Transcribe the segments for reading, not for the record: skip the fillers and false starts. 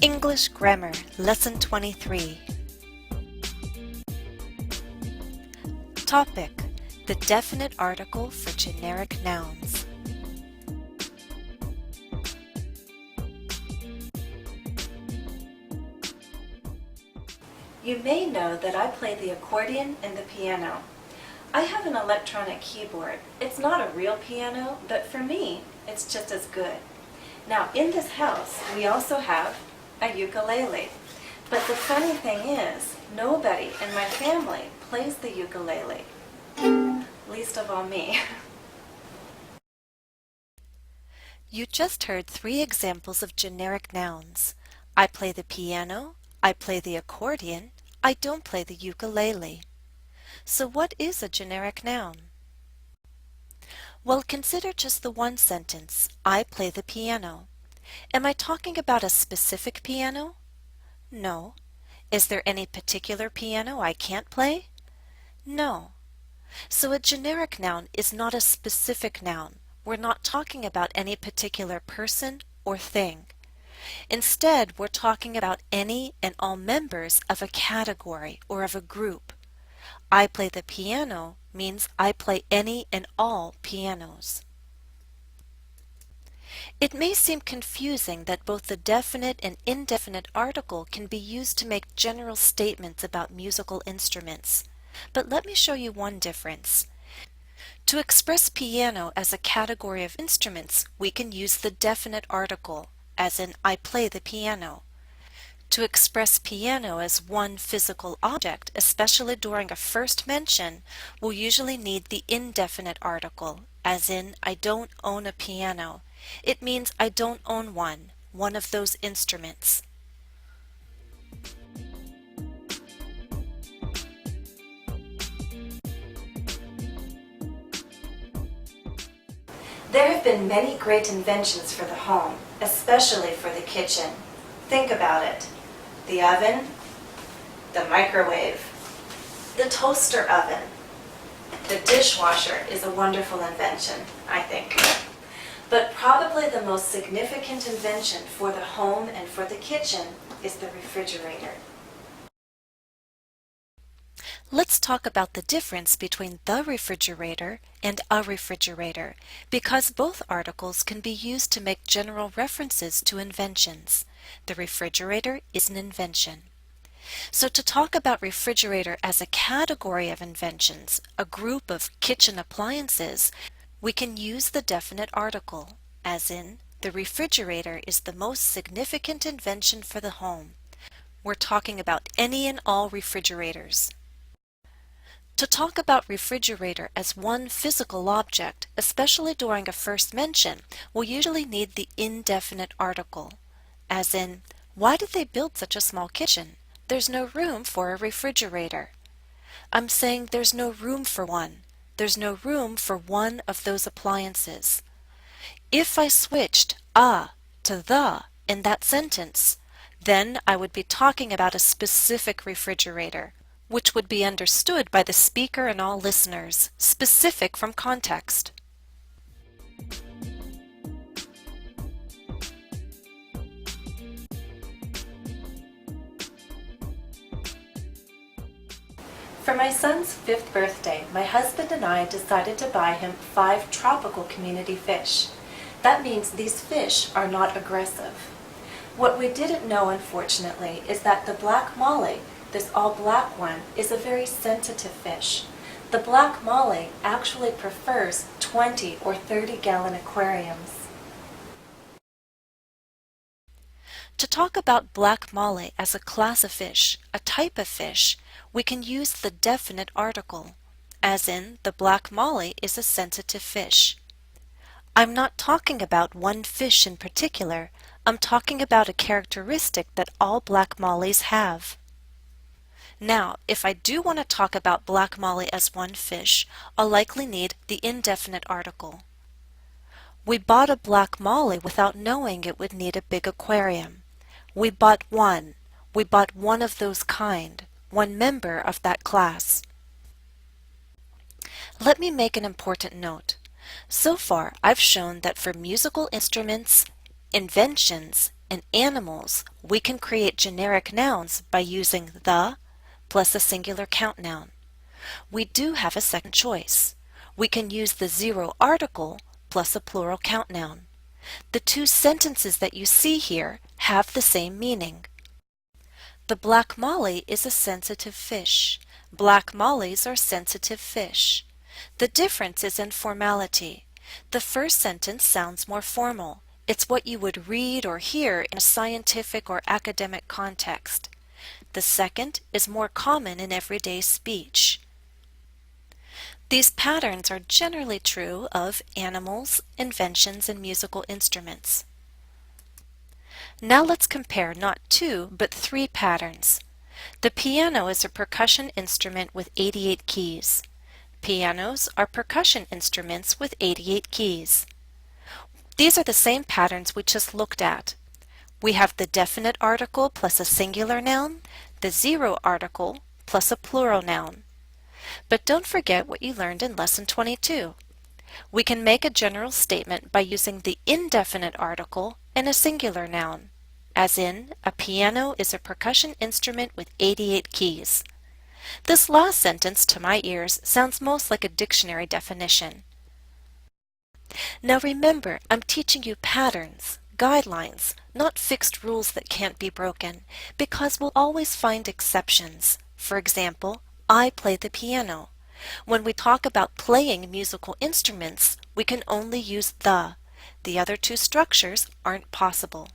English Grammar, Lesson 23. Topic: the definite article for generic nouns. You may know that I play the accordion and the piano. I have an electronic keyboard. It's not a real piano, but for me, it's just as good. Now, in this house, we also have a ukulele. But the funny thing is, nobody in my family plays the ukulele, least of all me. You just heard 3 examples of generic nouns. I play the piano, I play the accordion, I don't play the ukulele. So what is a generic noun? Well, consider just the one sentence, I play the piano. Am I talking about a specific piano? No. Is there any particular piano I can't play? No. So a generic noun is not a specific noun. We're not talking about any particular person or thing. Instead, we're talking about any and all members of a category or of a group. I play the piano means I play any and all pianos. It may seem confusing that both the definite and indefinite article can be used to make general statements about musical instruments, but let me show you one difference. To express piano as a category of instruments, we can use the definite article, as in I play the piano. To express piano as one physical object, especially during a first mention, we'll usually need the indefinite article, as in I don't own a piano. It means I don't own one of those instruments. There have been many great inventions for the home, especially for the kitchen. Think about it. The oven, the microwave, the toaster oven. The dishwasher is a wonderful invention, I think. But probably the most significant invention for the home and for the kitchen is the refrigerator. Let's talk about the difference between the refrigerator and a refrigerator, because both articles can be used to make general references to inventions. The refrigerator is an invention. So to talk about refrigerator as a category of inventions, a group of kitchen appliances, we can use the definite article, as in, the refrigerator is the most significant invention for the home. We're talking about any and all refrigerators. To talk about refrigerator as one physical object, especially during a first mention, we'll usually need the indefinite article, as in, why did they build such a small kitchen? There's no room for a refrigerator. I'm saying there's no room for one. There's no room for one of those appliances. If I switched a to the in that sentence, then I would be talking about a specific refrigerator, which would be understood by the speaker and all listeners, specific from context. For my son's 5th birthday, my husband and I decided to buy him 5 tropical community fish. That means these fish are not aggressive. What we didn't know, unfortunately, is that the black molly, this all-black one, is a very sensitive fish. The black molly actually prefers 20 or 30-gallon aquariums. To talk about black molly as a class of fish, a type of fish, we can use the definite article, as in, the black molly is a sensitive fish. I'm not talking about one fish in particular, I'm talking about a characteristic that all black mollies have. Now, if I do want to talk about black molly as one fish, I'll likely need the indefinite article. We bought a black molly without knowing it would need a big aquarium. We bought one. We bought one of those kind, one member of that class. Let me make an important note. So far, I've shown that for musical instruments, inventions, and animals, we can create generic nouns by using the plus a singular count noun. We do have a second choice. We can use the zero article plus a plural count noun. The two sentences that you see here have the same meaning. The black molly is a sensitive fish. Black mollies are sensitive fish. The difference is in formality. The first sentence sounds more formal. It's what you would read or hear in a scientific or academic context. The second is more common in everyday speech. These patterns are generally true of animals, inventions, and musical instruments. Now let's compare not two, but three patterns. The piano is a percussion instrument with 88 keys. Pianos are percussion instruments with 88 keys. These are the same patterns we just looked at. We have the definite article plus a singular noun, the zero article plus a plural noun. But don't forget what you learned in Lesson 22. We can make a general statement by using the indefinite article and a singular noun, as in, a piano is a percussion instrument with 88 keys. This last sentence, to my ears, sounds most like a dictionary definition. Now remember, I'm teaching you patterns, guidelines, not fixed rules that can't be broken, because we'll always find exceptions. For example, I play the piano. When we talk about playing musical instruments, we can only use the. The other two structures aren't possible.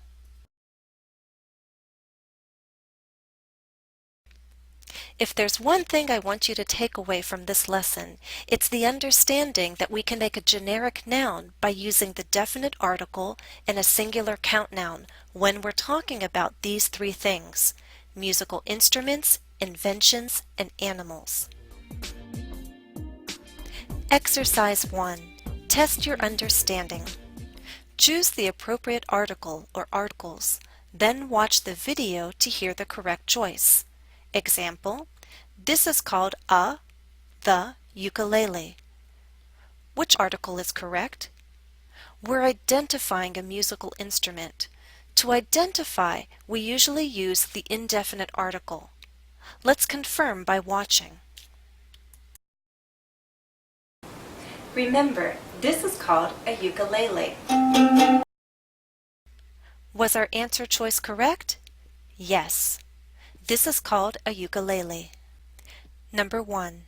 If there's one thing I want you to take away from this lesson, it's the understanding that we can make a generic noun by using the definite article and a singular count noun when we're talking about these three things: musical instruments, inventions, and animals. Exercise 1. Test your understanding. Choose the appropriate article or articles, then watch the video to hear the correct choice. Example, this is called the ukulele. Which article is correct? We're identifying a musical instrument. To identify, we usually use the indefinite article. Let's confirm by watching. Remember, this is called a ukulele. Was our answer choice correct? Yes. This is called a ukulele. Number 1.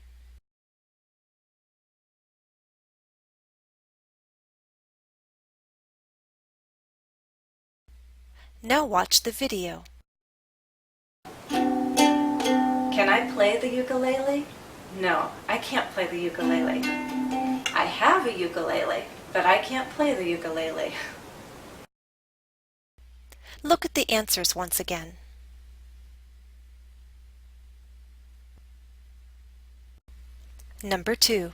Now watch the video. Can I play the ukulele? No, I can't play the ukulele. I have a ukulele, but I can't play the ukulele. Look at the answers once again. Number 2.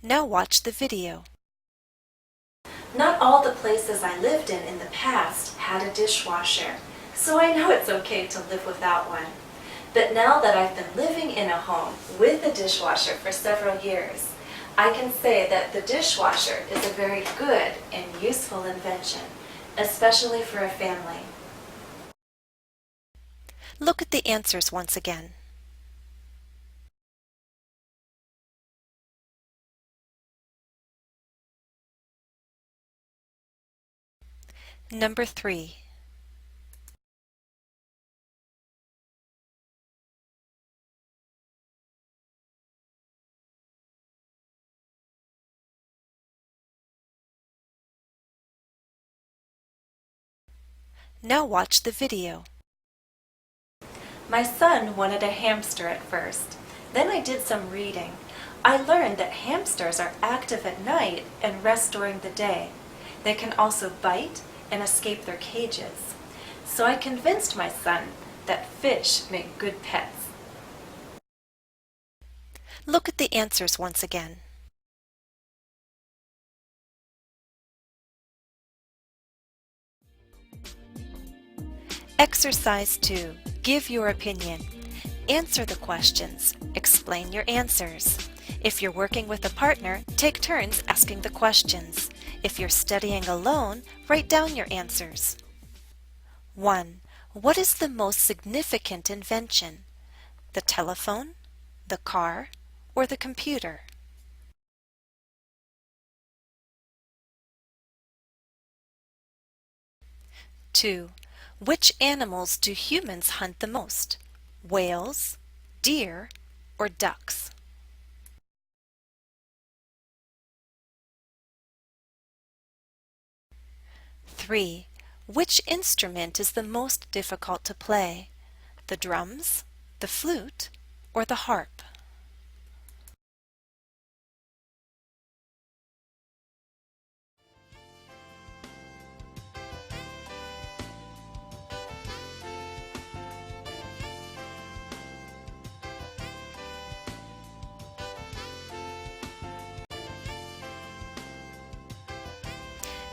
Now watch the video. Not all the places I lived in the past had a dishwasher, so I know it's okay to live without one. But now that I've been living in a home with a dishwasher for several years, I can say that the dishwasher is a very good and useful invention, especially for a family. Look at the answers once again. Number 3. Now watch the video. My son wanted a hamster at first. Then I did some reading. I learned that hamsters are active at night and rest during the day. They can also bite and escape their cages. So I convinced my son that fish make good pets. Look at the answers once again. Exercise 2. Give your opinion. Answer the questions. Explain your answers. If you're working with a partner, take turns asking the questions. If you're studying alone, write down your answers. 1. What is the most significant invention? The telephone, the car, or the computer? 2. Which animals do humans hunt the most? Whales, deer, or ducks? 3. Which instrument is the most difficult to play? The drums, the flute, or the harp?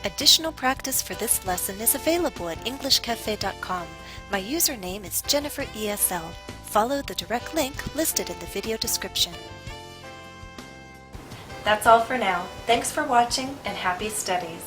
Additional practice for this lesson is available at EnglishCafe.com. My username is JenniferESL. Follow the direct link listed in the video description. That's all for now. Thanks for watching and happy studies.